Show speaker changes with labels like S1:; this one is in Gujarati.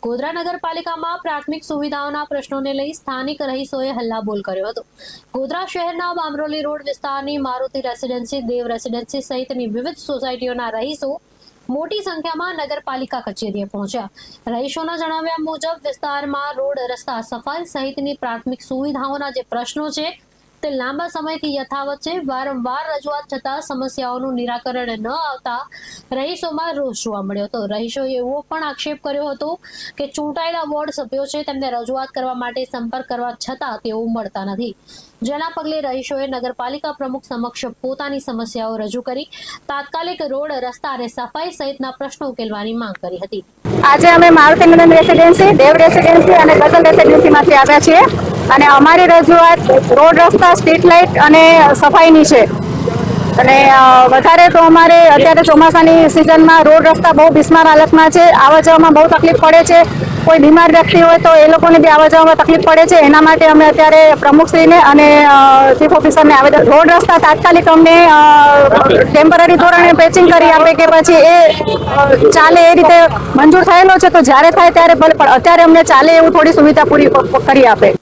S1: ગોધરા નગરપાલિકામાં પ્રાથમિક સુવિધાઓના પ્રશ્નોને લઈ સ્થાનિક રહીશોએ હલ્લાબોલ કર્યો હતો। ગોધરા શહેરના બામરોલી રોડ વિસ્તારની મારુતિ રેસિડેન્સી, દેવ રેસિડેન્સી સહિતની વિવિધ સોસાયટીઓના રહીશો મોટી સંખ્યામાં નગરપાલિકા કચેરીએ પહોંચ્યા। રહીશોના જણાવ્યા મુજબ વિસ્તારમાં રોડ, રસ્તા, સફાઈ સહિતની પ્રાથમિક સુવિધાઓના જે પ્રશ્નો છે તે લાંબા સમયથી યથાવત છે। વારંવાર રજૂઆત છતાં સમસ્યાઓનું નિરાકરણ ન આવતા રહીશોમાં રોષ જોવા મળ્યો હતો। રહીશોએ એવો પણ આક્ષેપ કર્યો હતો કે ચૂંટાયેલા વોર્ડ સભ્યો છે તેમને રજૂઆત કરવા માટે સંપર્ક કરવા છતાં તેઓ મળતા નથી, જેના પગલે રહીશોએ નગરપાલિકા પ્રમુખ સમક્ષ પોતાની સમસ્યાઓ રજૂ કરી તાત્કાલિક રોડ, રસ્તા અને સફાઈ સહિતના પ્રશ્નો ઉકેલવાની માંગ કરી હતી।
S2: આજે અમે મારુતિ રેસિડેન્સી, દેવ રેસિડેન્સી અને ગઝલ રેસિડેન્સીમાંથી આવ્યા છીએ અને અમારી રજૂઆત રોડ, રસ્તા, સ્ટ્રીટ લાઇટ અને સફાઈની છે। અને વધારે તો અમારે અત્યારે ચોમાસાની સિઝનમાં રોડ, રસ્તા બહુ બિસ્માર હાલતમાં છે। આવવા જવામાં બહુ તકલીફ પડે છે। કોઈ બીમાર વ્યક્તિ હોય તો એ લોકોને બી આવવા જવામાં તકલીફ પડે છે। એના માટે અમે અત્યારે પ્રમુખશ્રીને અને ચીફ ઓફિસરને આવેદન, રોડ રસ્તા તાત્કાલિક અમને ટેમ્પરરી ધોરણે પેચિંગ કરી આપે કે પછી એ ચાલે એ રીતે મંજૂર થયેલો છે તો જ્યારે થાય ત્યારે ભલે, પણ અત્યારે અમને ચાલે એવું થોડી સુવિધા પૂરી કરી આપે।